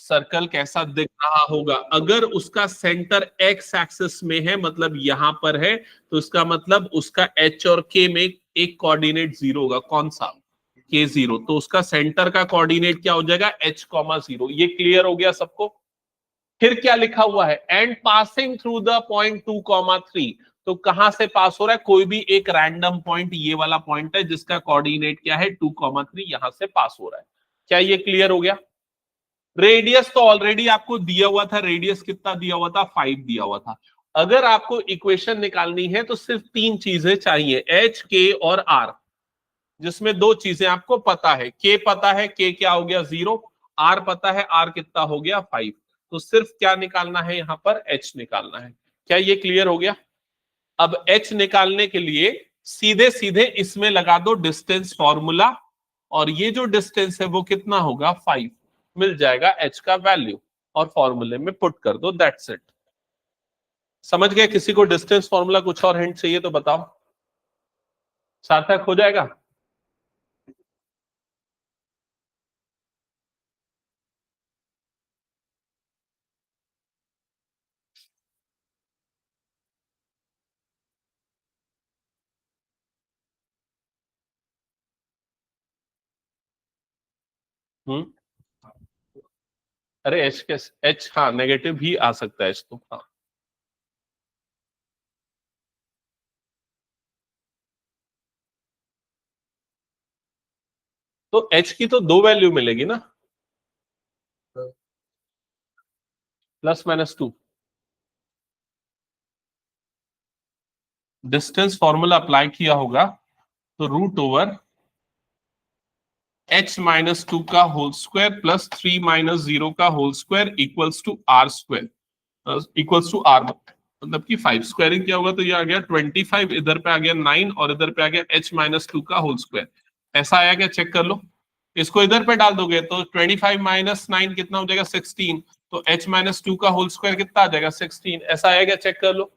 Circle कैसा दिख रहा होगा? अगर उसका सेंटर एक्स एक्सिस में है, मतलब यहां पर है, तो इसका मतलब उसका एच और के में एक कोऑर्डिनेट जीरो होगा। कौन सा? के जीरो। तो उसका सेंटर का कोऑर्डिनेट क्या हो जाएगा? H comma zero. ये क्लियर हो गया सबको? फिर क्या लिखा हुआ है? And passing through the point 2,3। तो कहां से पास हो रहा है? कोई भी एक रैंडम पॉइंट, ये वाला पॉइंट है जिसका कोऑर्डिनेट क्या है? 2,3, यहां से पास हो रहा है। क्या ये क्लियर हो गया? रेडियस तो ऑलरेडी आपको दिया हुआ था। रेडियस कितना दिया हुआ था? 5 दिया हुआ था। अगर आपको इक्वेशन निकालनी है तो सिर्फ 3 चीजें चाहिए, एच, के और आर, जिसमें 2 चीजें आपको पता है। के पता है, के क्या हो गया? 0। आर पता है, आर कितना हो गया? 5। तो सिर्फ क्या निकालना है यहां पर? एच निकालना है। क्या ये क्लियर हो गया? अब एच निकालने के लिए सीधे सीधे इसमें लगा दो डिस्टेंस फॉर्मूला, और ये जो डिस्टेंस है वो कितना होगा? 5। मिल जाएगा एच का वैल्यू, और फॉर्मूले में पुट कर दो। That's it. समझ गए? किसी को डिस्टेंस फॉर्मूला कुछ और हिंट चाहिए तो बताओ। सार्थक हो जाएगा? अरे एच के, एच, हाँ नेगेटिव भी आ सकता है एच तो। हाँ, तो एच की तो 2 वैल्यू मिलेगी ना, +-2। डिस्टेंस फॉर्मूला अप्लाई किया होगा तो √h-2 का होल स्क्वायर प्लस 3-0 का whole square equals to r square, equals to r, मतलब कि 5 स्क्वायरिंग क्या होगा? तो ये आ गया 25, इधर पे आ गया 9, और इधर पे आ गया h-2 का होल स्क्वायर। ऐसा आया क्या? चेक कर लो। इसको इधर पे डाल दोगे तो 25 - 9 कितना हो जाएगा? 16। तो h-2 का होल स्क्वायर कितना आ जाएगा? 16। ऐसा आया क्या? चेक कर लो।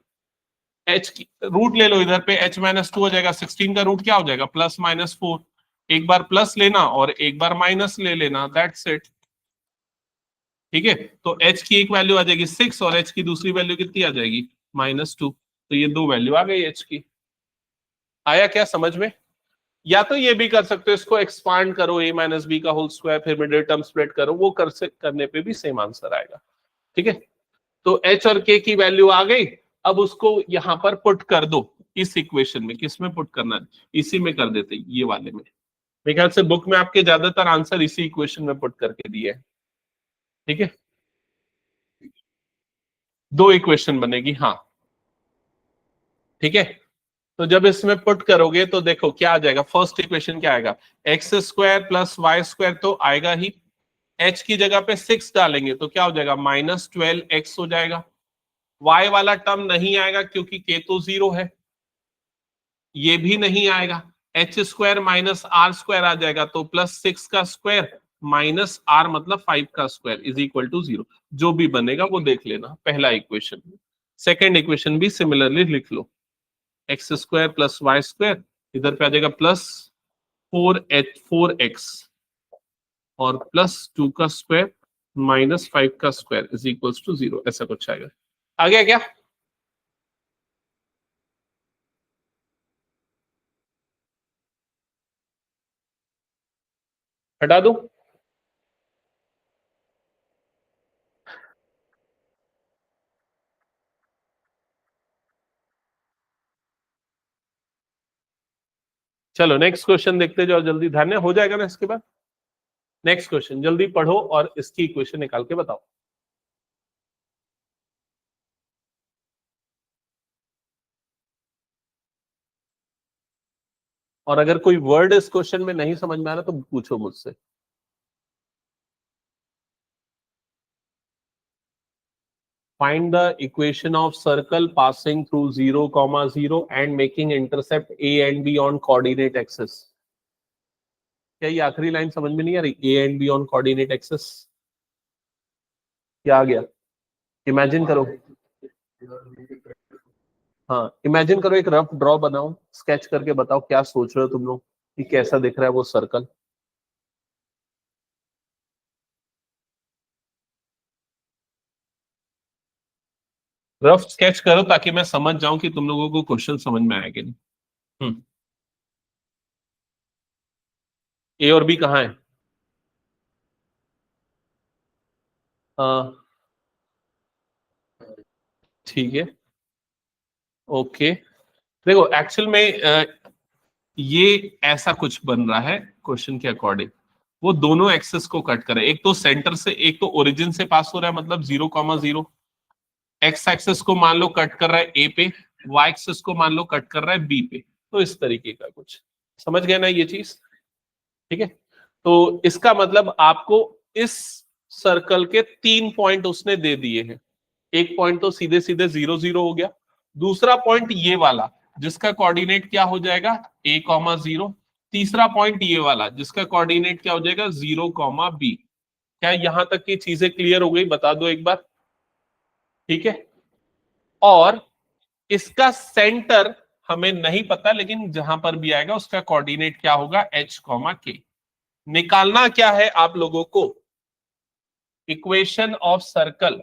h की रूट ले लो, इधर पे h-2 हो जाएगा। 16 का रूट क्या हो जाएगा? +-4। एक बार प्लस लेना और एक बार माइनस ले लेना, दैट्स इट। ठीक है, तो h की एक वैल्यू आ जाएगी 6, और h की दूसरी वैल्यू कितनी आ जाएगी? -2। तो ये 2 वैल्यू आ गई h की। आया क्या समझ में? या तो ये भी कर सकते हो, इसको एक्सपांड करो, a-b का होल स्क्वायर, फिर मिडिल टर्म स्प्लिट करो, वो करने पे भी सेम आंसर आएगा। ठीक है, तो h और k की वैल्यू आ गई। अब उसको यहां पर पुट कर दो इस इक्वेशन में। किस में पुट करना है? इसी में कर देते, ये वाले में। मेरे ख्याल से बुक में आपके ज्यादातर आंसर इसी इक्वेशन में पुट करके दिए हैं। ठीक है, 2 इक्वेशन बनेगी। हाँ, ठीक है, तो जब इसमें पुट करोगे तो देखो क्या आ जाएगा। फर्स्ट इक्वेशन क्या आएगा? x² + y² तो आएगा ही। h की जगह पे 6 डालेंगे तो क्या हो जाएगा? -12x हो जाएगा। y वाला टर्म नहीं आएगा क्योंकि k तो 0 है, ये भी नहीं आएगा। h² - r² आ जाएगा, तो +6 का स्क्वायर माइनस r मतलब 5 का स्क्वायर इज इक्वल टू 0। जो भी बनेगा वो देख लेना, पहला इक्वेशन। सेकेंड इक्वेशन भी सिमिलरली लिख लो, x² + y², इधर पे आ जाएगा +4x और +2 का स्क्वायर -5 का स्क्वायर इज इक्वल टू 0। ऐसा कुछ आएगा। आ गया क्या? हटा दूं? चलो नेक्स्ट क्वेश्चन देखते जाओ जल्दी, ध्यान हो जाएगा ना इसके बाद। नेक्स्ट क्वेश्चन जल्दी पढ़ो और इसकी इक्वेशन निकाल के बताओ। और अगर कोई वर्ड इस क्वेश्चन में नहीं समझ में आ रहा तो पूछो मुझसे। Find the equation of circle passing through 0, 0 and making intercept A and B on coordinate axis। क्या ये आखिरी लाइन समझ में नहीं आ रही? A and B on coordinate axis क्या आ गया? इमेजिन करो। हाँ, इमेजिन करो, एक रफ ड्रॉ बनाओ, स्केच करके बताओ क्या सोच रहे हो तुम लोग कि कैसा दिख रहा है वो सर्कल। रफ स्केच करो ताकि मैं समझ जाऊं कि तुम लोगों को क्वेश्चन समझ में आया कि नहीं। ए और बी कहाँ है? हाँ ठीक है, ओके। देखो एक्चुअल में ये ऐसा कुछ बन रहा है क्वेश्चन के अकॉर्डिंग। वो दोनों एक्सेस को कट करे, एक तो सेंटर से, एक तो ओरिजिन से पास हो रहा है, मतलब 0,0। एक्स एक्सेस को मान लो कट कर रहा है ए पे, वाई एक्सेस को मान लो कट कर रहा है बी पे। तो इस तरीके का कुछ, समझ गए ना ये चीज? ठीक है, तो इसका मतलब आपको इस सर्कल के 3 पॉइंट उसने दे दिए हैं। एक पॉइंट तो सीधे सीधे 0,0 हो गया, दूसरा पॉइंट ये वाला जिसका कोऑर्डिनेट क्या हो जाएगा a,0, तीसरा पॉइंट ये वाला जिसका कोऑर्डिनेट क्या हो जाएगा 0,b। क्या यहां तक की चीजें क्लियर हो गई? बता दो एक बार। ठीक है, और इसका सेंटर हमें नहीं पता, लेकिन जहां पर भी आएगा उसका कोऑर्डिनेट क्या होगा h,k। निकालना क्या है आप लोगों को? Equation of circle.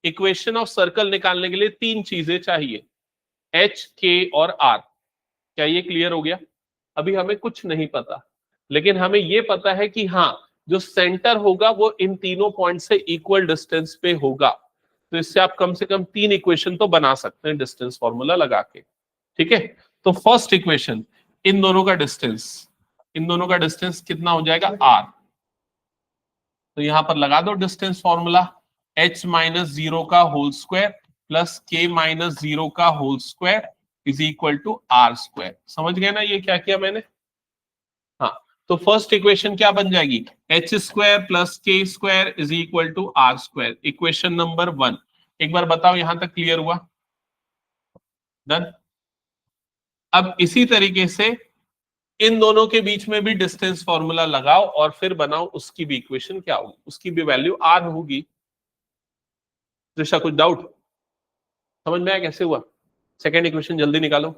Equation of circle निकालने के लिए 3 चीजें चाहिए, एच, के और आर। क्या ये क्लियर हो गया? अभी हमें कुछ नहीं पता, लेकिन हमें ये पता है कि हाँ, जो सेंटर होगा वो इन तीनों पॉइंट से इक्वल डिस्टेंस पे होगा। तो इससे आप कम से कम 3 इक्वेशन तो बना सकते हैं डिस्टेंस फॉर्मूला लगा के। ठीक है, तो फर्स्ट इक्वेशन, इन दोनों का डिस्टेंस, इन दोनों का डिस्टेंस कितना हो जाएगा आर। तो यहां पर लगा दो डिस्टेंस फॉर्मूला, h-0 का होल स्क्वायर प्लस k-0 का whole square is equal to r square. समझ गए ना ये क्या किया मैंने? हाँ, तो फर्स्ट इक्वेशन क्या बन जाएगी, एच स्क्वायर प्लस के square is equal to r square, equation number 1। एक बार बताओ यहां तक क्लियर हुआ? डन। अब इसी तरीके से इन दोनों के बीच में भी डिस्टेंस फॉर्मूला लगाओ और फिर बनाओ उसकी भी इक्वेशन क्या होगी, उसकी भी वैल्यू आर होगी। त्रिशा कुछ डाउट? समझ में आया कैसे हुआ? सेकेंड इक्वेशन जल्दी निकालो।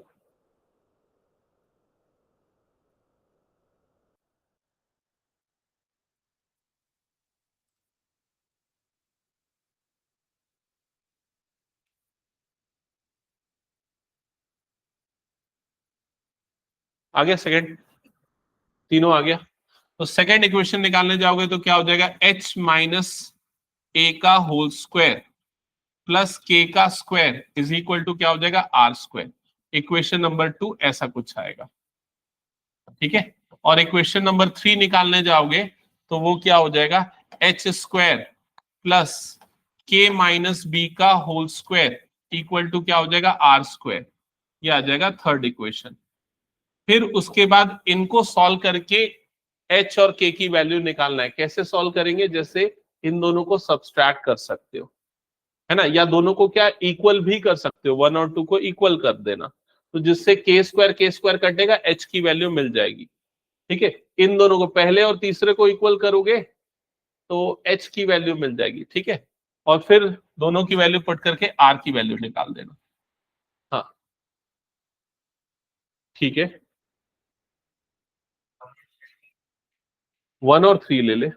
आ गया सेकेंड? तीनों आ गया। तो सेकेंड इक्वेशन निकालने जाओगे तो क्या हो जाएगा, h-a का होल स्क्वायर प्लस k का स्क्वायर इज इक्वल टू क्या हो जाएगा आर स्क्वायर। इक्वेशन नंबर 2 ऐसा कुछ आएगा। ठीक है, और इक्वेशन नंबर 3 निकालने जाओगे तो वो क्या हो जाएगा, h square plus k minus B का होल स्क्वायर इक्वल टू क्या हो जाएगा आर स्क्वायर। ये आ जाएगा थर्ड इक्वेशन। फिर उसके बाद इनको सॉल्व करके h और k की वैल्यू निकालना है। कैसे सॉल्व करेंगे, जैसे इन दोनों को सब्सट्रैक्ट कर सकते हो, है ना, या दोनों को क्या इक्वल भी कर सकते हो, 1 और 2 को इक्वल कर देना, तो जिससे के स्क्वायर कटेगा, h की वैल्यू मिल जाएगी। ठीक है, इन दोनों को पहले और तीसरे को इक्वल करोगे तो h की वैल्यू मिल जाएगी। ठीक है, और फिर दोनों की वैल्यू पुट करके r की वैल्यू निकाल देना। हाँ ठीक है, 1 और 3 ले ले।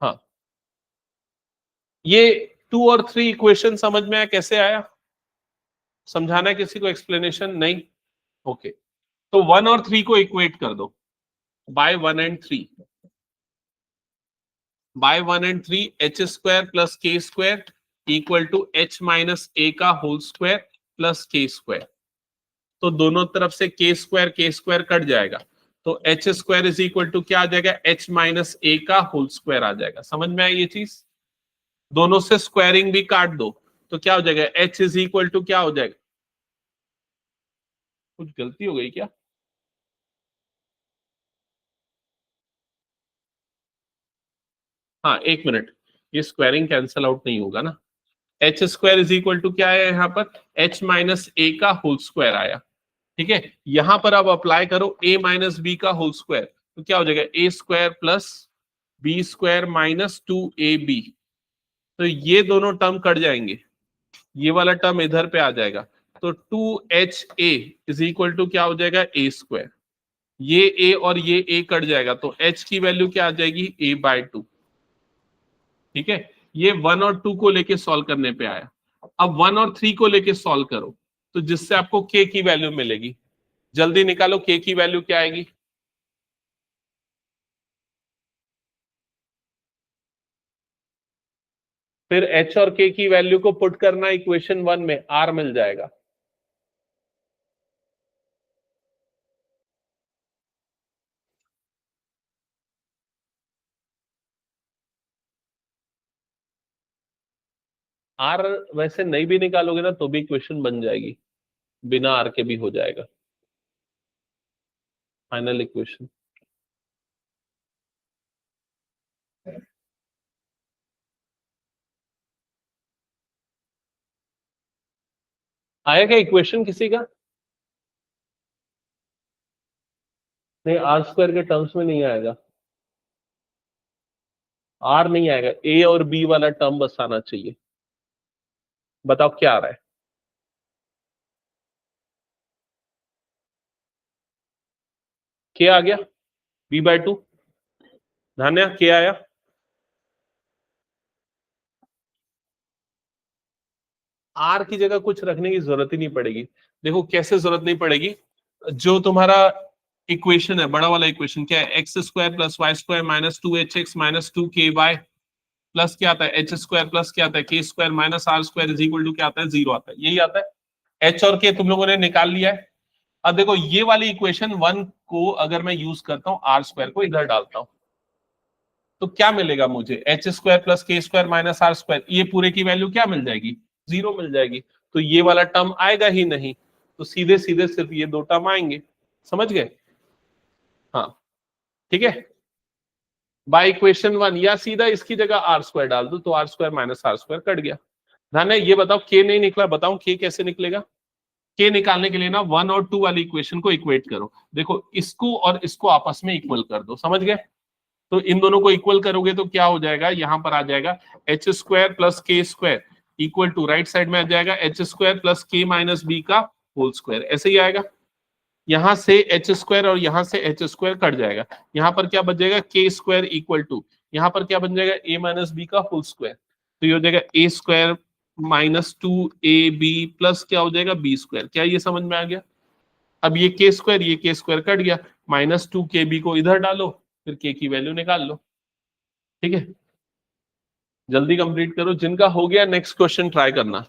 हाँ, ये 2 और 3 इक्वेशन समझ में आया कैसे आया? समझाना है किसी को, एक्सप्लेनेशन नहीं? ओके, तो 1 और 3 को इक्वेट कर दो by 1 and 3। By 1 and 3, H square plus के square equal to h minus A का होल स्क्वायर प्लस के स्क्वायर। तो दोनों तरफ से के स्क्वायर कट जाएगा, तो H square is equal to क्या आ जाएगा, h माइनस ए का होल स्क्वायर आ जाएगा। समझ में आई ये चीज? दोनों से स्क्वायरिंग भी काट दो तो क्या हो जाएगा, h इज इक्वल टू क्या हो जाएगा? कुछ गलती हो गई क्या? हाँ एक मिनट, ये स्क्वायरिंग कैंसल आउट नहीं होगा ना। H square is equal to क्या है यहाँ पर, h माइनस ए का होल स्क्वायर आया। ठीक है, यहां पर अब अप्लाई करो a माइनस बी का होल स्क्वायर, तो क्या हो जाएगा A square plus B square minus 2ab। तो ये दोनों टर्म कट जाएंगे, ये वाला टर्म इधर पे आ जाएगा, तो 2ha इज इक्वल टू क्या हो जाएगा ए स्क्वायर। ये a और ये a कट जाएगा, तो h की वैल्यू क्या आ जाएगी a/2। ठीक है, ये 1 और 2 को लेके सॉल्व करने पे आया। अब 1 और 3 को लेके सॉल्व करो, तो जिससे आपको k की वैल्यू मिलेगी। जल्दी निकालो k की वैल्यू क्या आएगी। फिर h और k की वैल्यू को पुट करना इक्वेशन 1 में, r मिल जाएगा। r वैसे नहीं भी निकालोगे ना तो भी इक्वेशन बन जाएगी, बिना r के भी हो जाएगा फाइनल इक्वेशन। आएगा इक्वेशन किसी का? नहीं, आर स्क्वायर के टर्म्स में नहीं आएगा, आर नहीं आएगा, ए और बी वाला टर्म बस आना चाहिए। बताओ क्या आ रहा है। क्या आ गया? b/2। धान्या क्या आया? आर की जगह कुछ रखने की जरूरत ही नहीं पड़ेगी। देखो कैसे जरूरत नहीं पड़ेगी, जो तुम्हारा इक्वेशन है, बड़ा वाला इक्वेशन क्या है, x square plus Y square minus 2hx minus 2ky plus क्या आता है एच स्क्वायर प्लस क्या आता है k square minus are square is equal to क्या आता है, 0 आता है। यही आता है। एच और के तुम लोगों ने निकाल लिया है। अब देखो ये वाली इक्वेशन 1 को अगर मैं यूज करता हूं, आर स्क्वायर को इधर डालता हूं, तो क्या मिलेगा मुझे, एच स्क्वायर प्लस के स्क्वायर माइनस आर स्क्वायर, ये पूरे की वैल्यू क्या मिल जाएगी, 0 मिल जाएगी। तो ये वाला टर्म आएगा ही नहीं, तो सीधे सीधे सिर्फ ये दो टर्म आएंगे। समझ गए? हाँ ठीक है। बाय इक्वेशन 1 या सीधा इसकी जगह आर स्क्वायर डाल दो, तो r square minus are square cut गया। ध्यान है, ये बताओ के नहीं निकला, बताओ के कैसे निकलेगा। के निकालने के लिए ना 1 और 2 वाली इक्वेशन को इक्वेट करो। देखो इसको और इसको आपस में इक्वल कर दो, समझ गए? तो इन दोनों को इक्वल करोगे तो क्या हो जाएगा, यहां पर आ जाएगा एच स्क्वायर प्लस के square equal to, right side में आ जाएगा h square plus k minus B का होल स्क्वायर। ऐसे ही आएगा, यहां से एच स्क्वायर और यहां से एच स्क्वायर कट जाएगा, यहां पर क्या बच जाएगा के स्क्वायर इक्वल टू, यहां पर क्या बन जाएगा ए माइनस बी का होल स्क्वायर। तो ये हो जाएगा A square minus 2ab plus क्या हो जाएगा बी स्क्वायर। क्या ये समझ में आ गया? अब ये के स्क्वायर, ये के स्क्वायर कट गया, माइनस 2kb को इधर डालो, फिर के की वैल्यू निकाल लो। ठीक है, जल्दी कंप्लीट करो, जिनका हो गया नेक्स्ट क्वेश्चन ट्राई करना।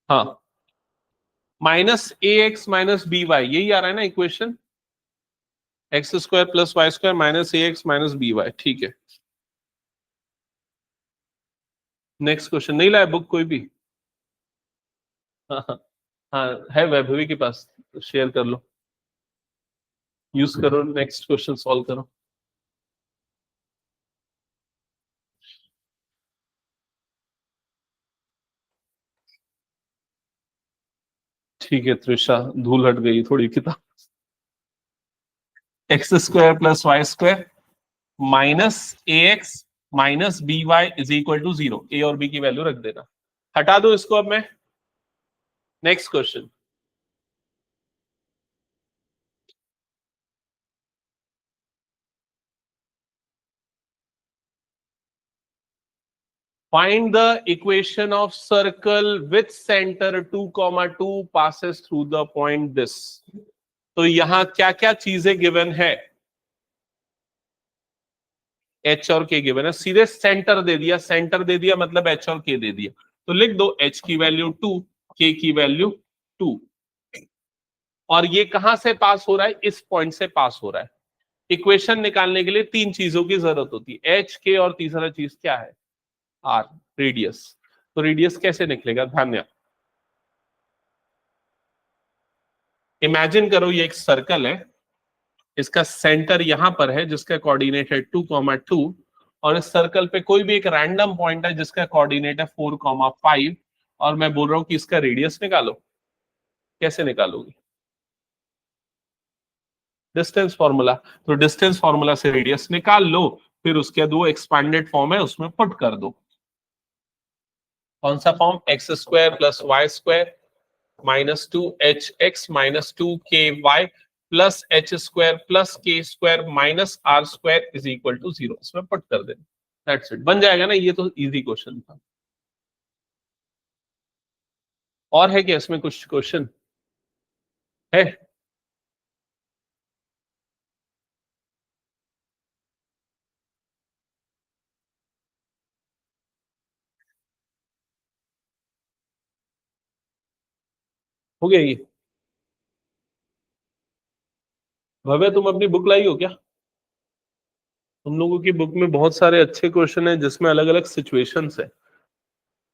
हाँ, माइनस ए एक्स माइनस बी वाई, यही आ रहा है ना equation, X square plus Y square minus ए एक्स माइनस बी वाई। ठीक है, नेक्स्ट क्वेश्चन। नहीं लाया बुक कोई भी? हाँ हाँ हाँ, है वैभवी के पास, शेयर कर लो, यूज करो, नेक्स्ट क्वेश्चन सॉल्व करो। ठीक है त्रिशा, धूल हट गई थोड़ी किताब। X square plus Y square minus A x minus B y is equal to 0, a और बी की वैल्यू रख देना। हटा दो इसको अब मैं। Next question, find the equation of circle with center 2, 2 passes through the point this। तो यहां क्या क्या चीजें गिवन है, एच और के गिवन है, सीधे सेंटर दे दिया, सेंटर दे दिया मतलब एच और के दे दिया, तो लिख दो एच की वैल्यू 2, के की वैल्यू 2। और ये कहां से पास हो रहा है, इस पॉइंट से पास हो रहा है। इक्वेशन निकालने के लिए तीन चीजों की जरूरत होती है, एच के और तीसरा चीज क्या है, आर, रेडियस। तो रेडियस कैसे निकलेगा, ध्यान, इमेजिन करो ये एक सर्कल है, इसका सेंटर यहां पर है जिसका कोऑर्डिनेट है 2, 2 और इस सर्कल पे कोई भी एक रैंडम पॉइंट है जिसका कोऑर्डिनेट है 4, 5 और मैं बोल रहा हूं कि इसका रेडियस निकालो। कैसे निकालोगे, डिस्टेंस फॉर्मूला। तो डिस्टेंस फॉर्मूला से रेडियस निकाल लो, फिर उसके बाद वो एक्सपांडेड फॉर्म है उसमें पुट कर दो। कौन सा form, x square plus Y square minus 2hx minus 2ky plus h square plus k square minus r square is equal to 0। इसमें पुट कर देना, दैट्स इट, बन जाएगा ना। ये तो इजी क्वेश्चन था। और है क्या इसमें कुछ क्वेश्चन है? हो गया ये? भव्य तुम अपनी बुक लाई हो क्या? तुम लोगों की बुक में बहुत सारे अच्छे क्वेश्चन हैं जिसमें अलग अलग सिचुएशंस है।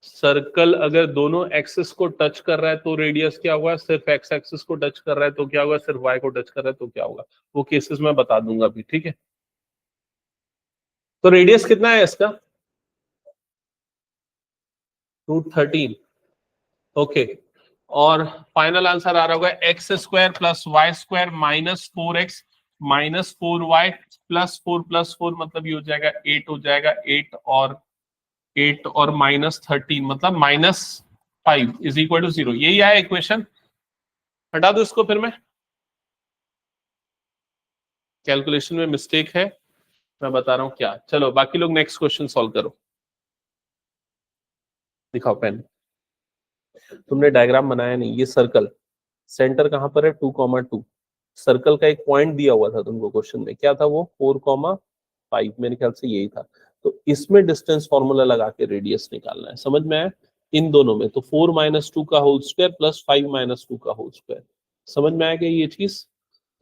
सर्कल अगर दोनों एक्सिस को टच कर रहा है तो रेडियस क्या होगा, सिर्फ एक्स एक्सिस को टच कर रहा है तो क्या होगा, सिर्फ वाई को टच कर रहा है तो क्या होगा। वो केसेस मैं बता दूंगा अभी, ठीक है। तो रेडियस कितना है इसका? √13। ओके, और फाइनल आंसर आ रहा होगा x square plus Y square minus 4x minus 4y plus 4 मतलब ये हो जाएगा 8 हो जाएगा, 8 और माइनस 13 मतलब -5 इज इक्वल टू 0। यही आया इक्वेशन। हटा दो इसको फिर मैं, कैलकुलेशन में मिस्टेक है, मैं बता रहा हूं क्या। चलो बाकी लोग नेक्स्ट क्वेश्चन सॉल्व करो। दिखाओ पेन। तुमने डायग्राम बनाया नहीं, ये सर्कल सेंटर कहां पर है, 2,2। सर्कल का एक पॉइंट दिया हुआ था तुमको क्वेश्चन में, क्या था वो, 4,5, मेरे ख्याल से यही था। तो इसमें डिस्टेंस फॉर्मूला लगा के रेडियस निकालना है, समझ में आया? इन दोनों में तो 4 - 2 का होल स्क्वायर प्लस 5 - 2 का होल स्क्वायर। समझ में आया क्या ये चीज?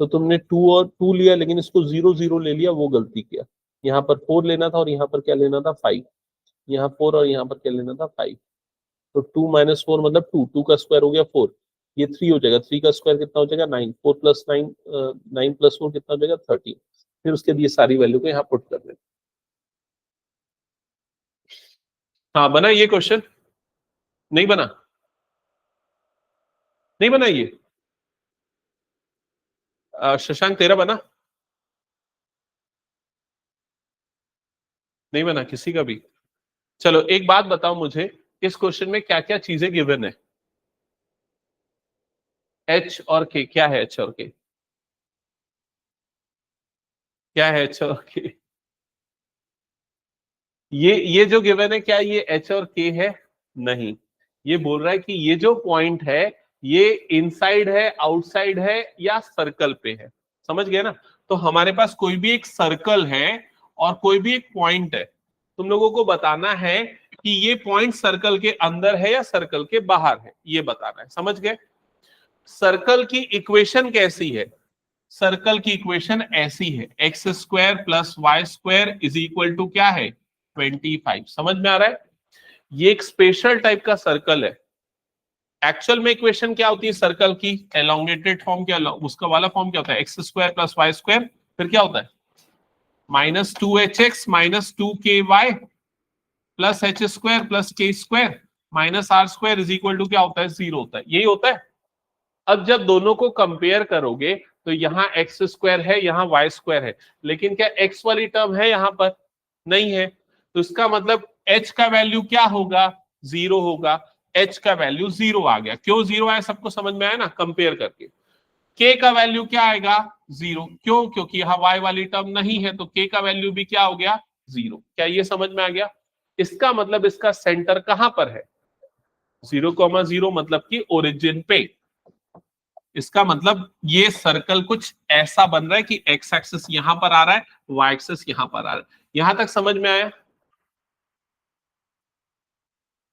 तो तुमने 2 और 2 लिया लेकिन इसको 0 0 ले लिया, वो गलती किया। यहाँ पर 4 लेना था और यहाँ पर क्या लेना था, 5। यहाँ 4 और यहाँ पर क्या लेना था, 5। तो 2 - 4 मतलब 2, 2 का स्क्वायर हो गया 4, ये 3 हो जाएगा, 3 का स्क्वायर कितना हो जाएगा 9, 4 + 9 9 + 4 कितना हो जाएगा 13। फिर उसके दिए सारी वैल्यू को यहाँ पुट कर दें। हाँ बना ये क्वेश्चन? नहीं बना? नहीं बना ये? शशांक तेरा बना? नहीं बना किसी का भी? चलो एक बात बताओ मुझे, इस क्वेश्चन में क्या क्या चीजें गिवन है? एच और के, क्या है एच और के? क्या है एच और के? ये जो गिवन है, क्या ये एच और के है? नहीं, ये बोल रहा है कि ये जो पॉइंट है ये इनसाइड है, आउटसाइड है या सर्कल पे है। समझ गए ना? तो हमारे पास कोई भी एक सर्कल है और कोई भी एक पॉइंट है, तुम लोगों को बताना है कि ये पॉइंट सर्कल के अंदर है या सर्कल के बाहर है, ये बताना है। समझ गए? सर्कल की इक्वेशन कैसी है? सर्कल की इक्वेशन ऐसी है, x square plus Y square is equal to क्या है, 25। समझ में आ रहा है? ये एक स्पेशल टाइप का सर्कल है। एक्चुअल में इक्वेशन क्या होती है सर्कल की, एलोंगेटेड फॉर्म, क्या उसका वाला फॉर्म क्या होता है, x square plus Y square, फिर क्या होता है -2hx minus 2ky plus H square plus के square minus are square is equal to क्या होता है, 0 होता है। यही होता है। अब जब दोनों को कंपेयर करोगे तो यहाँ एक्स स्क्वायर है, यहाँ वाई स्क्वायर है, लेकिन क्या एक्स वाली टर्म है यहाँ पर? नहीं है। तो इसका मतलब एच का वैल्यू क्या होगा, 0 होगा। एच का वैल्यू 0 आ गया। क्यों 0 आया सबको समझ में आया ना, कंपेयर करके। के का वैल्यू क्या आएगा, 0। क्यों? क्योंकि यहाँ वाई वाली टर्म नहीं है, तो के का वैल्यू भी क्या हो गया, 0। क्या ये समझ में आ गया? इसका मतलब इसका सेंटर कहां पर है, 0,0 मतलब कि ओरिजिन पे। इसका मतलब ये सर्कल कुछ ऐसा बन रहा है कि एक्स एक्सिस यहां पर आ रहा है, वाई एक्सिस यहां पर आ रहा है। यहां तक समझ में आया?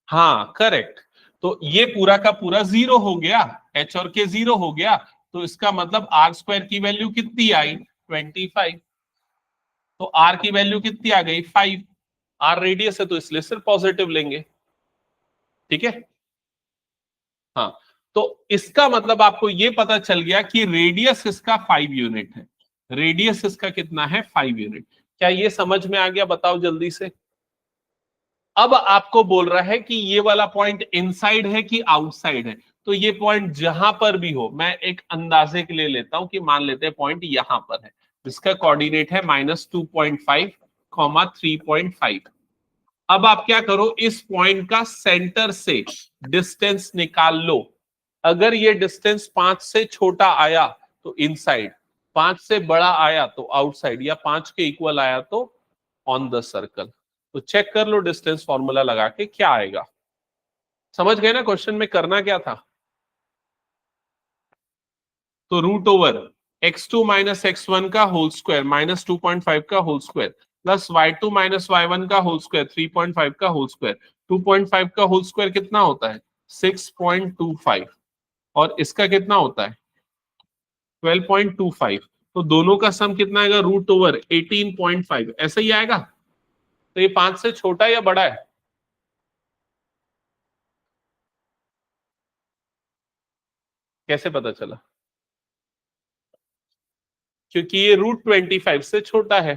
हाँ करेक्ट। तो ये पूरा का पूरा 0 हो गया, एच और के 0 हो गया। तो इसका मतलब आर स्क्वायर की वैल्यू कितनी आई, 25। तो आर की वैल्यू कितनी आ गई, 5। आर रेडियस है तो इसलिए सिर्फ पॉजिटिव लेंगे, ठीक है। हाँ, तो इसका मतलब आपको ये पता चल गया कि रेडियस इसका 5 यूनिट है। रेडियस इसका कितना है, 5 यूनिट। क्या ये समझ में आ गया, बताओ जल्दी से। अब आपको बोल रहा है कि ये वाला पॉइंट इनसाइड है कि आउटसाइड है। तो ये पॉइंट जहां पर भी हो, मैं एक अंदाजे के लिए लेता हूं कि मान लेते हैं पॉइंट यहां पर है, जिसका कोऑर्डिनेट है -2.5, 3.5। अब आप क्या करो, इस पॉइंट का सेंटर से डिस्टेंस निकाल लो। अगर ये डिस्टेंस 5 से छोटा आया तो इनसाइड, 5 से बड़ा आया तो आउटसाइड, या 5 के इक्वल आया तो ऑन द सर्कल। तो चेक कर लो डिस्टेंस फॉर्मूला लगा के क्या आएगा। समझ गए ना क्वेश्चन में करना क्या था? तो root over x2 minus x1 का होल स्क्वायर माइनस 2.5 का whole square plus y2 minus y1 का होल स्क्वायर 3.5 का होल स्क्वायर। 2.5 का होल स्क्वायर कितना होता है? 6.25, और इसका कितना होता है? 12.25। तो दोनों का सम कितना आएगा? Root over 18.5। ऐसा ही आएगा। तो ये 5 से छोटा या बड़ा है? कैसे पता चला? क्योंकि ये रूट 25 से छोटा है,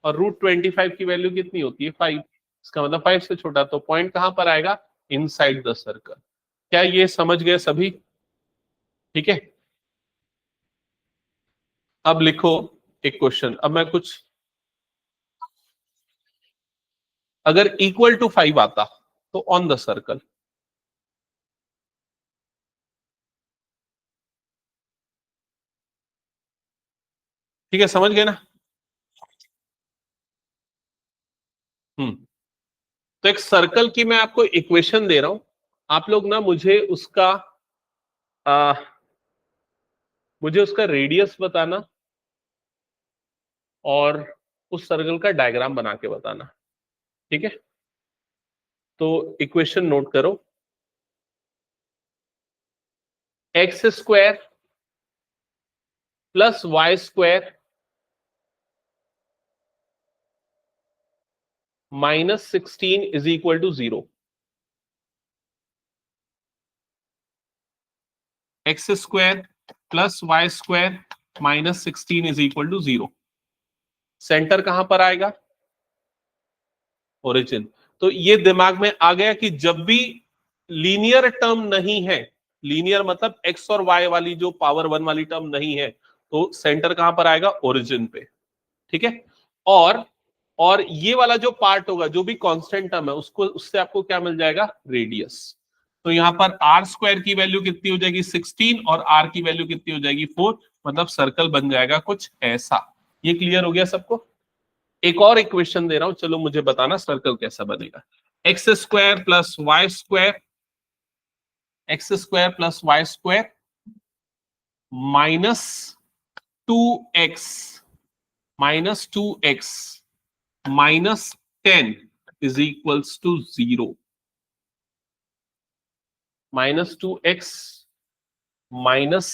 और रूट 25 की वैल्यू कितनी होती है? 5। इसका मतलब 5 से छोटा। तो पॉइंट कहां पर आएगा? Inside the circle. क्या ये समझ गए सभी? ठीक है, अब लिखो एक क्वेश्चन। अब मैं कुछ, अगर इक्वल टू 5 आता तो ऑन द सर्कल। ठीक है, समझ गए ना? तो एक सर्कल की मैं आपको इक्वेशन दे रहा हूं, आप लोग ना आ, मुझे उसका रेडियस बताना और उस सर्कल का डायग्राम बना के बताना। ठीक है, तो इक्वेशन नोट करो। X square plus Y square minus 16 is equal to 0। X square plus Y square minus 16 is equal to 0। Centre कहां पर आएगा? ओरिजिन। तो ये दिमाग में आ गया कि जब भी लीनियर टर्म नहीं है, लीनियर मतलब एक्स और वाई वाली जो पावर 1 वाली टर्म नहीं है, तो सेंटर कहां पर आएगा? ओरिजिन पे। ठीक है, और ये वाला जो पार्ट होगा, जो भी कांस्टेंट टर्म है, उसको उससे आपको क्या मिल जाएगा? रेडियस। तो यहां पर आर स्क्वायर की वैल्यू कितनी हो जाएगी? 16, और आर की वैल्यू कितनी हो जाएगी? 4। मतलब सर्कल बन जाएगा कुछ ऐसा। ये क्लियर हो गया सबको? एक और इक्वेशन दे रहा हूं, चलो मुझे बताना सर्कल कैसा बनेगा। X square plus Y square, X square plus Y square minus 2x minus 2x minus 10 is equals to 0। Minus 2x minus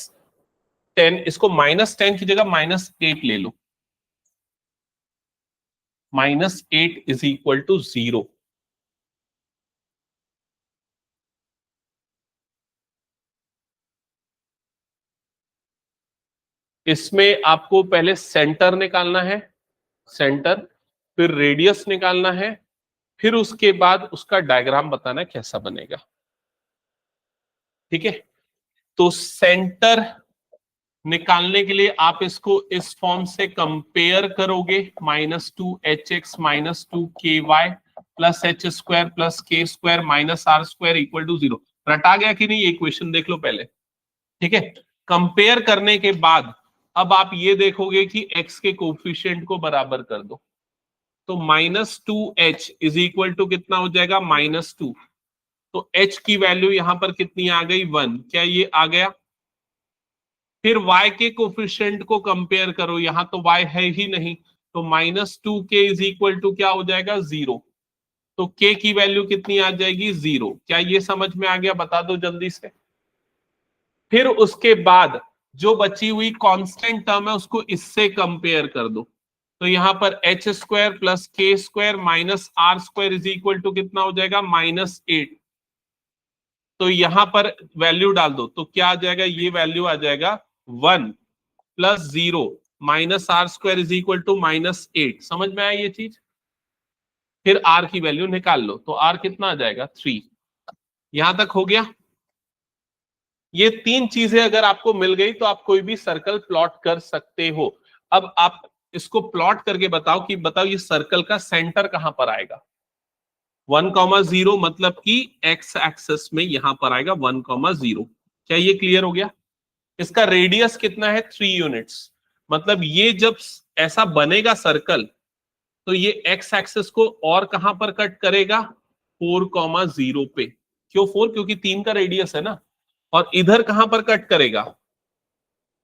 10, इसको माइनस 10 की जगह माइनस 8 ले लो। Minus 8 is equal to 0। इसमें आपको पहले सेंटर निकालना है, सेंटर, फिर रेडियस निकालना है, फिर उसके बाद उसका डायग्राम बताना है कैसा बनेगा। ठीक है, तो सेंटर निकालने के लिए आप इसको इस फॉर्म से कंपेयर करोगे। Minus 2hx minus 2ky plus H square plus के square minus are square equal to 0। रटा गया कि नहीं? ये इक्वेशन देख लो पहले। ठीक है, कंपेयर करने के बाद अब आप ये देखोगे कि x के कोफिशिएंट को बराबर कर दो। तो minus 2h is equal to कितना हो जाएगा? -2। तो h की वैल्यू यहां पर कितनी आ गई? 1। क्या ये आ गया? फिर y के कोफिशिएंट को कंपेयर करो, यहां तो y है ही नहीं, तो -2k इज इक्वल टू क्या हो जाएगा? 0। तो k की वैल्यू कितनी आ जाएगी? 0। क्या ये समझ में आ गया? बता दो जल्दी से। फिर उसके बाद जो बची हुई कांस्टेंट टर्म है उसको इससे कंपेयर कर दो। तो यहां पर एच स्क्वायर प्लस के square minus are square is equal to कितना हो जाएगा? -8। तो यहां पर वैल्यू डाल दो, तो क्या आ जाएगा? ये वैल्यू आ जाएगा 1 plus 0 minus are square is equal to -8। समझ में आया ये चीज? फिर आर की वैल्यू निकाल लो, तो आर कितना आ जाएगा? 3। यहां तक हो गया? ये 3 चीजें अगर आपको मिल गई तो आप कोई भी सर्कल प्लॉट कर सकते हो। अब आप इसको प्लॉट करके बताओ ये सर्कल का सेंटर कहां पर आएगा? 1,0 मतलब कि एक्स एक्सेस में यहां पर आएगा 1,0। क्या ये क्लियर हो गया? इसका रेडियस कितना है? 3 यूनिट्स। मतलब ये जब ऐसा बनेगा सर्कल, तो ये एक्स एक्सिस को और कहां पर कट करेगा? 4,0 पे। क्यों 4? क्योंकि 3 का रेडियस है ना। और इधर कहां पर कट करेगा?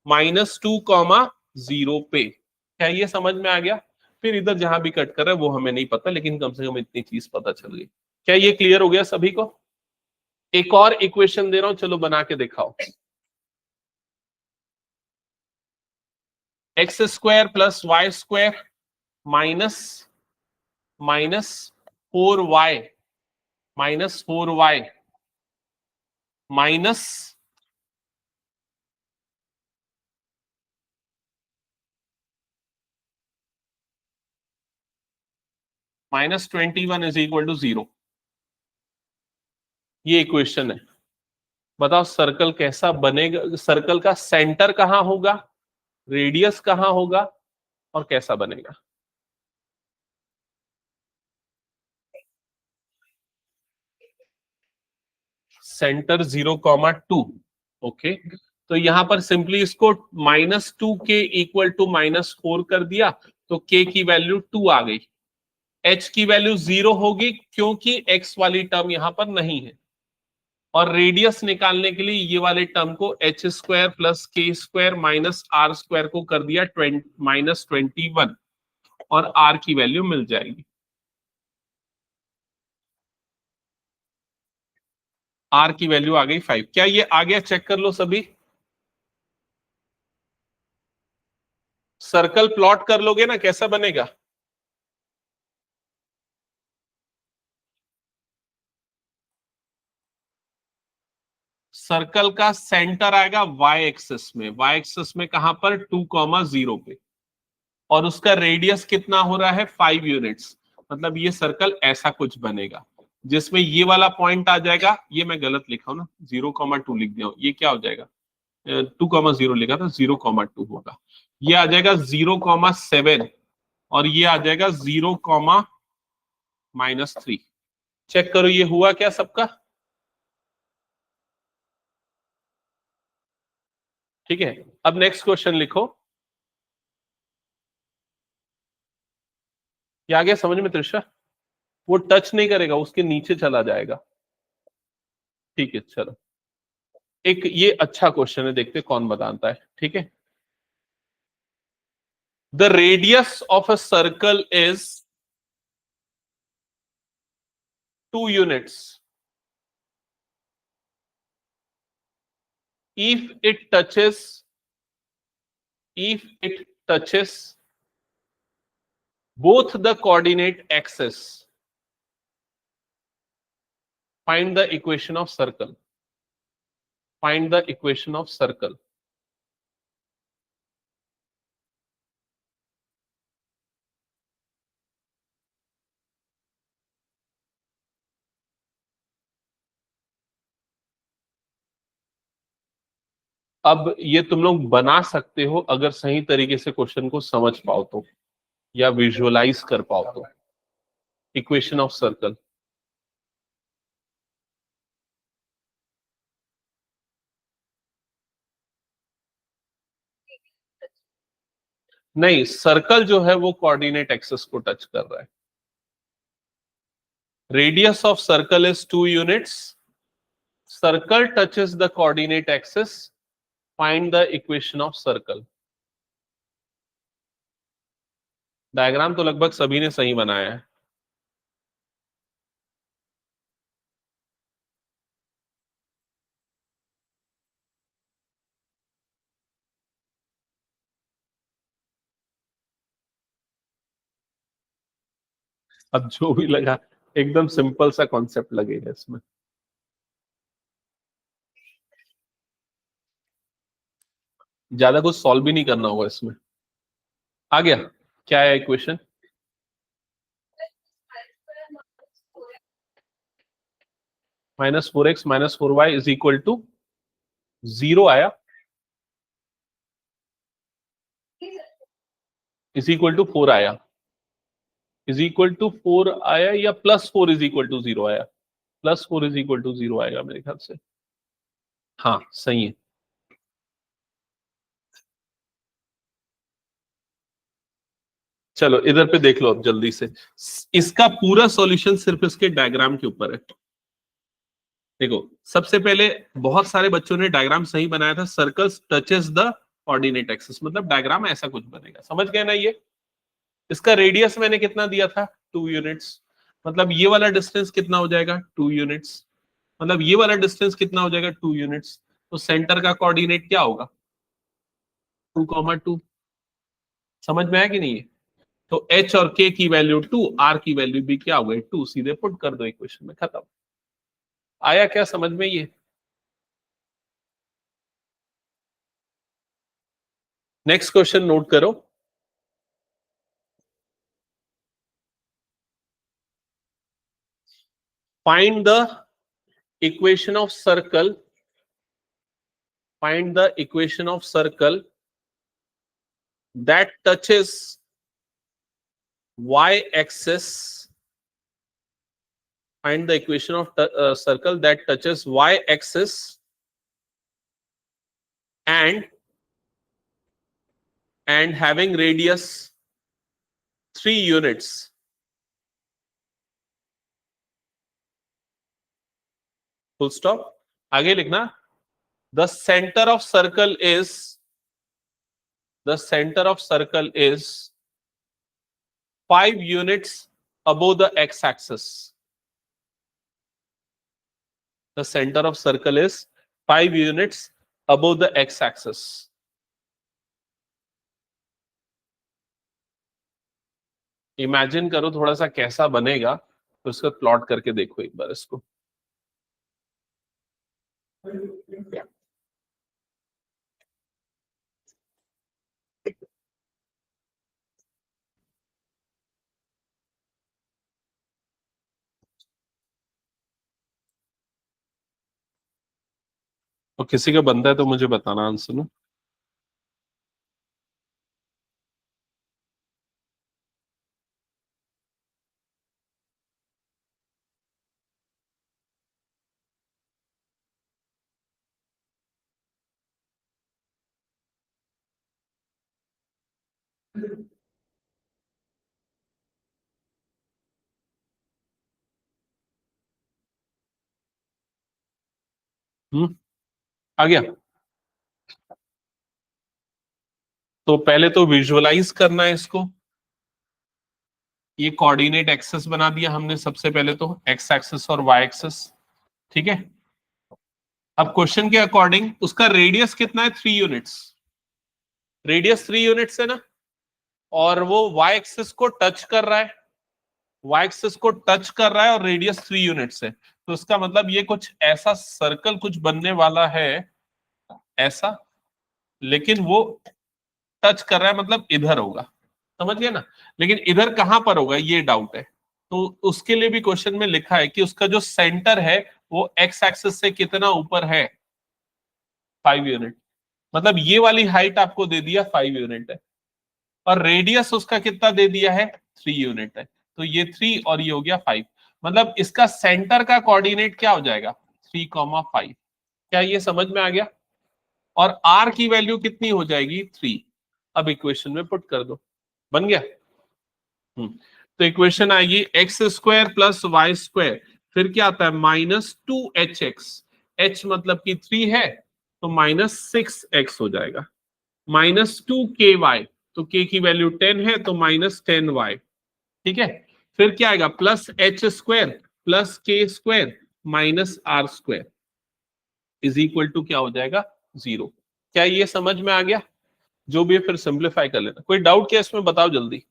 -2,0 पे। क्या ये समझ में आ गया? फिर इधर जहां भी कट कर रहा है वो हमें नहीं पता, लेकिन कम से कम इतनी चीज पता चल गई। क्या ये क्लियर हो गया सभी को? एक और इक्वेशन दे रहा हूं, चलो बना के दिखाओ। x² + y² minus 4y minus -21 = 0। ये इक्वेशन है। बताओ सर्कल कैसा बनेगा? सर्कल का सेंटर कहां होगा, रेडियस कहां होगा, और कैसा बनेगा? सेंटर 0,2। ओके, तो यहां पर सिंपली इसको -2 के इक्वल टू -4 कर दिया, तो k की वैल्यू 2 आ गई। h की वैल्यू 0 होगी क्योंकि x वाली टर्म यहां पर नहीं है। और रेडियस निकालने के लिए ये वाले टर्म को h² + k² - r² को कर दिया -21, और r की वैल्यू मिल जाएगी। r की वैल्यू आ गई 5। क्या ये आ गया? चेक कर लो सभी। सर्कल प्लॉट कर लोगे ना, कैसा बनेगा? सर्कल का सेंटर आएगा y एक्सिस में। y एक्सिस में कहां पर? 2,0 पे। और उसका रेडियस कितना हो रहा है? 5 यूनिट्स। मतलब ये सर्कल ऐसा कुछ बनेगा, जिसमें ये वाला पॉइंट आ जाएगा। ये मैं गलत लिखा हूं ना, 0,2 लिख दिया हूं। ये क्या हो जाएगा? 2,0 लिखा था, 0,2 होगा। ये आ जाएगा 0,7, और ये आ जाएगा 0,-3। चेक करो ये हुआ क्या सबका? ठीक है, अब नेक्स्ट क्वेश्चन लिखो। ये आ गया समझ में त्रिशा? वो टच नहीं करेगा, उसके नीचे चला जाएगा। ठीक है, चलो। एक ये अच्छा क्वेश्चन है, देखते कौन बताता है। ठीक है, the radius of a circle is 2 units if it touches both the coordinate axes. Find the equation of circle. Find the equation of circle. अब ये तुम लोग बना सकते हो अगर सही तरीके से क्वेश्चन को समझ पाओ तो, या विजुअलाइज कर पाओ तो। Equation of circle. नहीं, सर्कल जो है वो कोऑर्डिनेट एक्सिस को टच कर रहा है। Radius of circle is 2 units. Circle touches the coordinate axis. Find the equation of circle. Diagram तो लगभग सभी ने सही बनाया है। अब जो भी लगा, एकदम सिंपल सा कॉन्सेप्ट लगेगा इसमें। ज्यादा कुछ सॉल्व भी नहीं करना होगा इसमें। आ गया? क्या है इक्वेशन? -4x - 4y = 0 आया, =4 आया, =4 आया, या +4 = 0 आया? +4 = 0 आएगा मेरे ख्याल से। हाँ सही है। चलो इधर पे देख लो अब जल्दी से, इसका पूरा सॉल्यूशन सिर्फ इसके डायग्राम के ऊपर है। देखो सबसे पहले बहुत सारे बच्चों ने डायग्राम सही बनाया था, circles touches the coordinate axis, मतलब डायग्राम ऐसा कुछ बनेगा, समझ गए ना ये। इसका रेडियस मैंने कितना दिया था, 2 यूनिट्स, मतलब ये वाला डिस्टेंस कितना हो जाएगा, 2 यूनिट्स, मतलब ये वाला डिस्टेंस कितना हो जाएगा, 2 यूनिट्स। तो सेंटर का कोऑर्डिनेट क्या होगा, 2,2। समझ में आया कि नहीं है। तो एच और के की वैल्यू 2, आर की वैल्यू भी क्या हो गई 2, सीधे पुट कर दो इक्वेशन में, खत्म। आया क्या समझ में ये। नेक्स्ट क्वेश्चन नोट करो। Find the equation of circle, find the equation of circle that touches y-axis, find the equation of circle that touches y-axis and having radius 3 units. Full stop. आगे लिखना, the center of circle is, the center of circle is 5 units above the x-axis. The center of circle is 5 units above the x-axis. Imagine करो थोड़ा सा कैसा बनेगा, तो इसको plot करके देखो एक बार इसको। तो किसी का बनता है तो मुझे बताना आंसर ना। आ गया। तो पहले तो विजुअलाइज करना है इसको। ये कोऑर्डिनेट एक्सेस बना दिया हमने सबसे पहले तो, एक्स एक्सेस और वाई एक्सेस, ठीक है। अब क्वेश्चन के अकॉर्डिंग उसका रेडियस कितना है, 3 यूनिट्स, रेडियस 3 यूनिट्स है ना, और वो वाई एक्सेस को टच कर रहा है, वाई एक्सेस को टच कर रहा है और रेडियस 3 यूनिट्स है। तो इसका मतलब ये कुछ ऐसा सर्कल कुछ बनने वाला है, ऐसा, लेकिन वो टच कर रहा है मतलब इधर होगा, समझ गए ना। लेकिन इधर कहां पर होगा ये डाउट है। तो उसके लिए भी क्वेश्चन में लिखा है कि उसका जो सेंटर है वो एक्स एक्सिस से कितना ऊपर है, 5 यूनिट, मतलब ये वाली हाइट आपको दे दिया 5 यूनिट है, और रेडियस उसका कितना दे दिया है, 3 यूनिट है। तो ये 3 और ये हो गया 5, मतलब इसका सेंटर का कोऑर्डिनेट क्या हो जाएगा, 3,5। क्या ये समझ में आ गया। और आर की वैल्यू कितनी हो जाएगी, 3। अब इक्वेशन में पुट कर दो, बन गया। तो इक्वेशन आएगी X square plus Y square, फिर क्या आता है -2hx, h मतलब कि 3 है, तो -6x हो जाएगा, -2ky, तो k की वैल्यू 10 है, तो -10y, ठीक है। फिर क्या आएगा, प्लस एच स्क्वायर प्लस के square minus are square is equal to क्या हो जाएगा, 0। क्या ये समझ में आ गया। जो भी है फिर सिंप्लीफाई कर लेना। कोई डाउट क्या इसमें, बताओ जल्दी।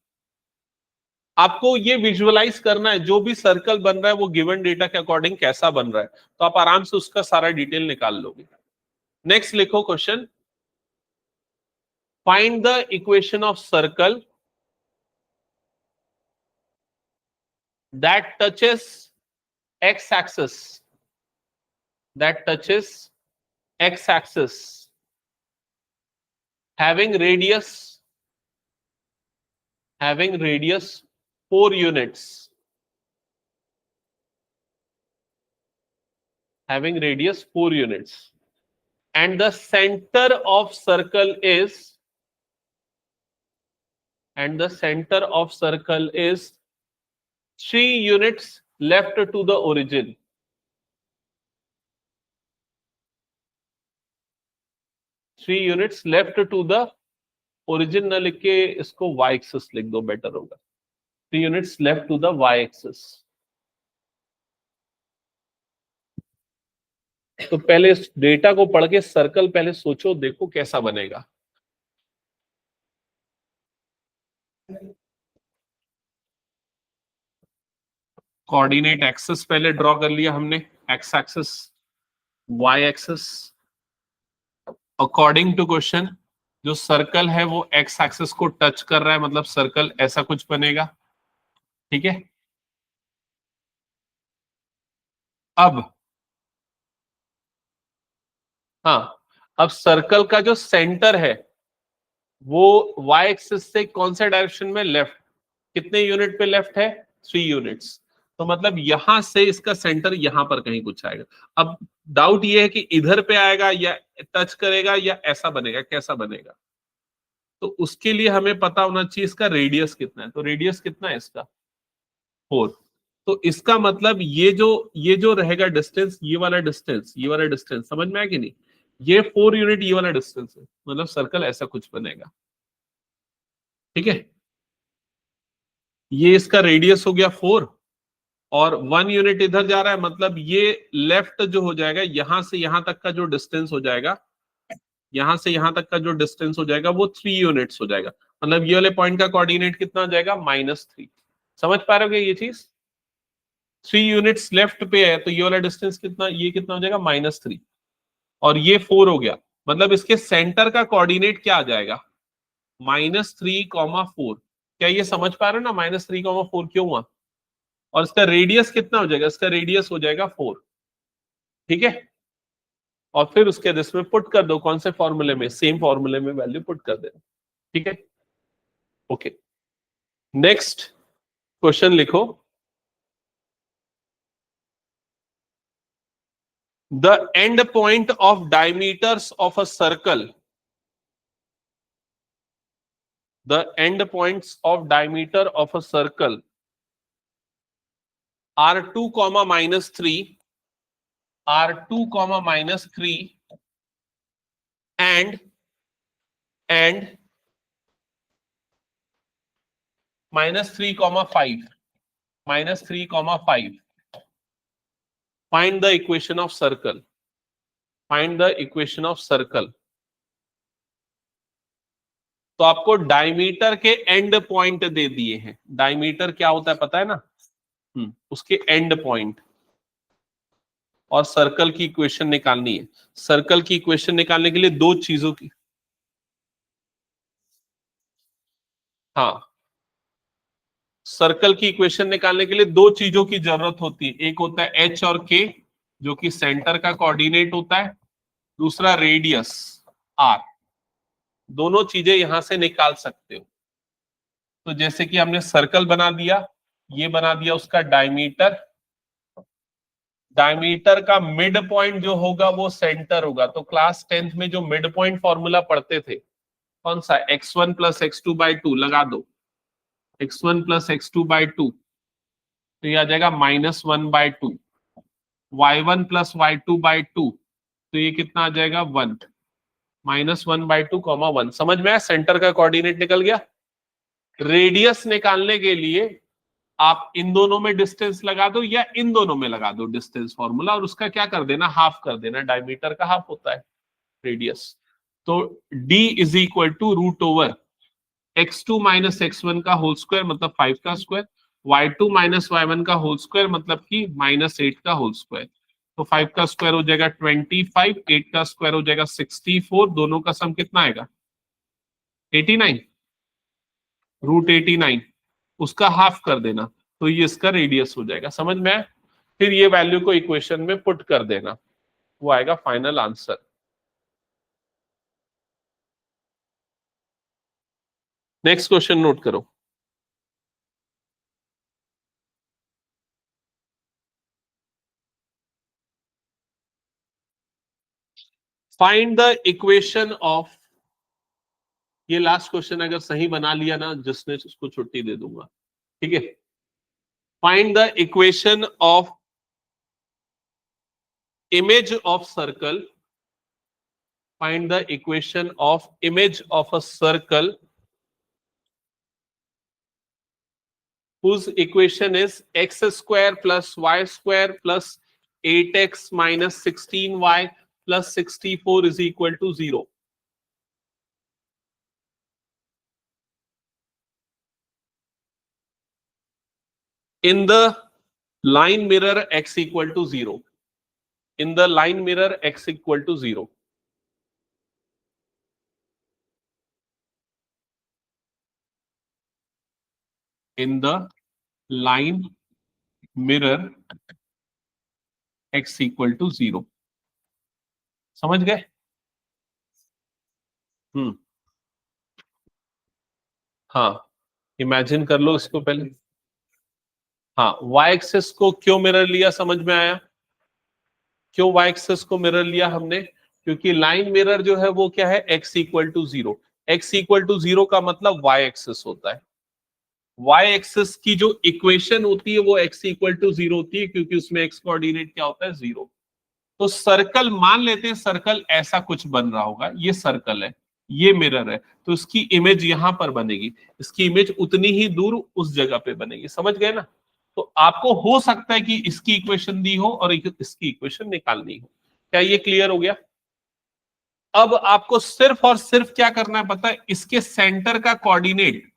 आपको ये विजुअलाइज करना है, जो भी सर्कल बन रहा है वो गिवन डेटा के अकॉर्डिंग कैसा बन रहा है, तो आप आराम से उसका सारा डिटेल निकाल लोगे। नेक्स्ट लिखो question, find the equation of circle that touches x axis, that touches x axis having radius, having radius 4 units, having radius 4 units, and the center of circle is 3 units left to the origin. Three units left to the origin न लिख के इसको Y axis लिख दो, better होगा. 3 units left to the Y axis. तो पहले इस डेटा को पढ़ के सर्कल पहले सोचो, देखो कैसा बनेगा. कोऑर्डिनेट एक्सिस पहले ड्रॉ कर लिया हमने, X axis, Y axis. According to question जो सर्कल है वो एक्स एक्सिस को टच कर रहा है, मतलब सर्कल ऐसा कुछ बनेगा. ठीक है. अब हाँ, अब सर्कल का जो सेंटर है वो वाई एक्सिस से कौन से डायरेक्शन में, लेफ्ट. कितने यूनिट पे लेफ्ट है, 3 यूनिट्स. तो मतलब यहां से इसका सेंटर यहां पर कहीं कुछ आएगा. अब डाउट ये है कि इधर पे आएगा या टच करेगा या ऐसा बनेगा, कैसा बनेगा. तो उसके लिए हमें पता होना चाहिए इसका रेडियस कितना है. तो रेडियस कितना है इसका, 4. तो इसका मतलब ये जो रहेगा डिस्टेंस, ये वाला डिस्टेंस समझ में आया कि नहीं. ये 4 यूनिट ये वाला डिस्टेंस है, मतलब सर्कल ऐसा कुछ बनेगा. ठीक है. ये इसका रेडियस हो गया 4 और 1 यूनिट इधर जा रहा है, मतलब ये लेफ्ट जो हो जाएगा, यहां से यहां तक का जो डिस्टेंस हो जाएगा, यहां से यहां तक का जो डिस्टेंस हो जाएगा वो 3 यूनिट्स हो जाएगा. मतलब ये वाले पॉइंट का कोऑर्डिनेट कितना हो जाएगा, -3. समझ पा रहे हो ये चीज. 3 यूनिट्स लेफ्ट पे है तो ये वाला डिस्टेंस कितना, ये कितना हो जाएगा, -3. और ये 4 हो गया, मतलब इसके सेंटर का कोऑर्डिनेट क्या आ जाएगा, -3, 4. क्या ये समझ पा रहे हो ना, -3, 4 क्यों हुआ. और इसका रेडियस कितना हो जाएगा, इसका रेडियस हो जाएगा 4. ठीक है. और फिर उसके दिस में पुट कर दो, कौन से फॉर्मूले में, सेम फॉर्मूले में वैल्यू पुट कर देना. ठीक है. ओके. नेक्स्ट क्वेश्चन लिखो. The end point of diameters of a circle, the end points of diameter of a circle are 2 comma -3, and -3, 5, -3, 5. Find the equation of circle. Find the equation of circle. तो आपको diameter के and point दे दिए हैं. Diameter क्या होता है पता है ना, उसके एंड पॉइंट. और सर्कल की इक्वेशन निकालनी है. सर्कल की इक्वेशन निकालने के लिए दो चीजों की, हाँ, सर्कल की इक्वेशन निकालने के लिए दो चीजों की जरूरत होती है. एक होता है एच और के, जो कि सेंटर का कोऑर्डिनेट होता है. दूसरा रेडियस आर. दोनों चीजें यहां से निकाल सकते हो. तो जैसे कि हमने सर्कल बना दिया, ये बना दिया उसका डायमीटर. डायमीटर का मिड पॉइंट जो होगा वो सेंटर होगा. तो क्लास 10th में जो मिड पॉइंट फॉर्मूला पढ़ते थे, कौन सा, x1 + x2/2 लगा दो. x1 + x2/2 तो ये आ जाएगा -1/2. y1 + y2/2 तो ये कितना आ जाएगा, 1. -1/2, 1. समझ में आया, सेंटर का कोऑर्डिनेट निकल गया. रेडियस निकालने के लिए आप इन दोनों में डिस्टेंस लगा दो या इन दोनों में लगा दो डिस्टेंस फॉर्मूला, और उसका क्या कर देना, हाफ कर देना. डायमीटर का हाफ होता है रेडियस. तो d = √x2 - x1 का होल स्क्वायर, मतलब 5 का स्क्वायर, y2 - y1 का होल स्क्वायर, मतलब कि -8 का होल स्क्वायर. तो 5 का स्क्वायर हो जाएगा 25, 8 का स्क्वायर हो जाएगा 64. दोनों का सम कितना आएगा, 89. √89 उसका हाफ कर देना, तो ये इसका रेडियस हो जाएगा. समझ में आया. फिर ये वैल्यू को इक्वेशन में पुट कर देना, वो आएगा final answer. Next question note करो. फाइंड द इक्वेशन ऑफ, ये लास्ट क्वेश्चन अगर सही बना लिया ना जिसने, उसको छुट्टी दे दूंगा, ठीक है। Find the equation of image of circle, find the equation of image of a circle whose equation is x square plus y square plus 8x minus 16y plus 64 is equal to 0. In the line mirror x equal to 0. In the line mirror x equal to 0. In the line mirror x equal to 0. समझ गए? हाँ, imagine कर लो इसको पहले। हाँ, y axis को क्यों mirror लिया, समझ में आया? क्यों y एक्सिस को मिरर लिया हमने? क्योंकि लाइन मिरर जो है वो क्या है, x equal to 0। x equal to 0 का मतलब y एक्सिस होता है। y एक्सिस की जो इक्वेशन होती है वो x इक्वल टू 0 होती है, क्योंकि उसमें x कोऑर्डिनेट क्या होता है, 0। तो सर्कल मान लेते हैं, सर्कल ऐसा कुछ बन रहा होगा, ये सर्कल है, ये मिरर है, तो इसकी इमेज यहां पर बनेगी, इसकी इमेज उतनी ही दूर उस जगह पे बनेगी। समझ गए ना? तो आपको हो सकता है कि इसकी इक्वेशन दी हो और इसकी इक्वेशन निकालनी हो। क्या ये क्लियर हो गया? अब आपको सिर्फ और सिर्फ क्या करना है पता है, इसके सेंटर का कोऑर्डिनेट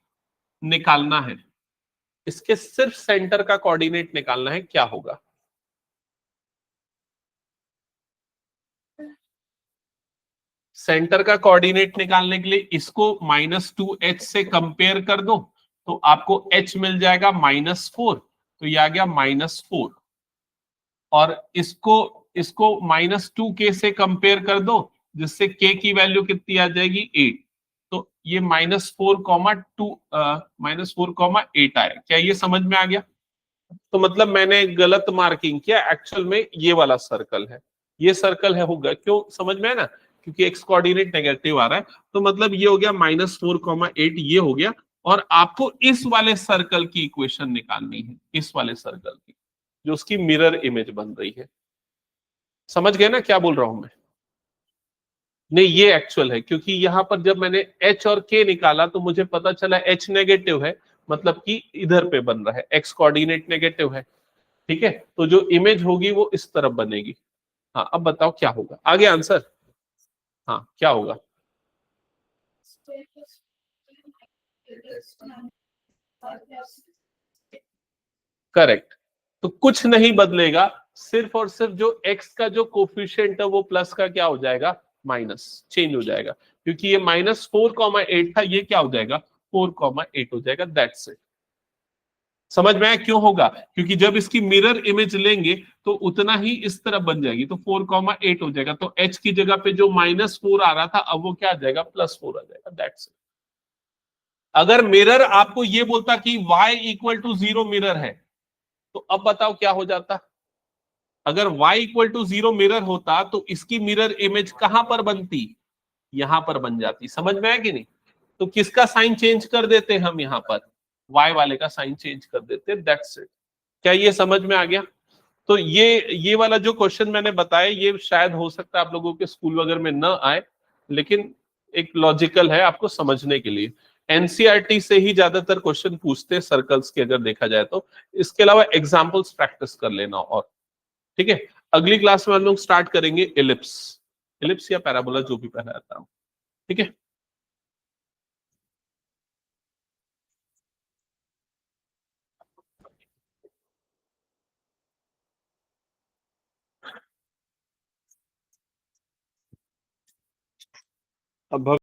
निकालना है। इसके सिर्फ सेंटर का कोऑर्डिनेट निकालना है, क्या होगा? सेंटर का कोऑर्डिनेट निकालने के लिए इसको -2h से कंपेयर कर दो, तो आपको h मिल जाएगा -4, तो ये आ गया -4। और इसको इसको -2k से कंपेयर कर दो, जिससे k की वैल्यू कितनी आ जाएगी, 8। तो ये -4,8 आया। क्या ये समझ में आ गया? तो मतलब मैंने गलत मार्किंग किया, एक्चुअल में ये वाला सर्कल है, ये सर्कल है, होगा। क्यों समझ में है ना? क्योंकि एक्स कोऑर्डिनेट नेगेटिव आ रहा है, तो मतलब ये हो गया -4,8, ये हो गया। और आपको इस वाले सर्कल की इक्वेशन निकालनी है, इस वाले सर्कल की, जो उसकी मिरर इमेज बन रही है। समझ गए ना क्या बोल रहा हूं मैं? नहीं, ये एक्चुअल है, क्योंकि यहां पर जब मैंने h और k निकाला तो मुझे पता चला h नेगेटिव है, मतलब कि इधर पे बन रहा है, x कोऑर्डिनेट नेगेटिव है। ठीक है, तो जो इमेज होगी वो इस तरफ बनेगी। हाँ, अब बताओ क्या होगा आगे आंसर? हाँ, क्या होगा? करेक्ट। तो कुछ नहीं बदलेगा, सिर्फ और सिर्फ जो x का जो कोफिशिएंट है वो प्लस का क्या हो जाएगा, माइनस, चेंज हो जाएगा। क्योंकि ये -4,8 था, ये क्या हो जाएगा, 4,8 हो जाएगा। That's it. समझ में आया क्यों होगा? क्योंकि जब इसकी मिरर इमेज लेंगे तो उतना ही इस तरफ बन जाएगी, तो 4,8 हो जाएगा। तो h की जगह पे जो -4 आ रहा था, अब वो क्या आ जाएगा, +4 आ जाएगा। That's it. अगर मिरर आपको ये बोलता कि y इक्वल टू 0 मिरर है, तो अब बताओ क्या हो जाता? अगर y इक्वल टू 0 मिरर होता तो इसकी मिरर इमेज कहां पर बनती, यहां पर बन जाती। समझ में आया कि नहीं? तो किसका साइन चेंज कर देते हम, यहां पर y वाले का साइन चेंज कर देते। That's it. क्या ये समझ में आ गया? तो ये वाला जो क्वेश्चन मैंने बताया, ये शायद हो सकता है आप लोगों के स्कूल वगैरह में न आए, लेकिन एक लॉजिकल है आपको समझने के लिए। एनसीईआरटी से ही ज्यादातर क्वेश्चन पूछते हैं सर्कल्स के, अगर देखा जाए तो। इसके अलावा एग्जांपल्स प्रैक्टिस कर लेना। और ठीक है, अगली क्लास में हम लोग स्टार्ट करेंगे इलिप्स, इलिप्स या पैराबोला, जो भी पहले आता हो। ठीक है। अब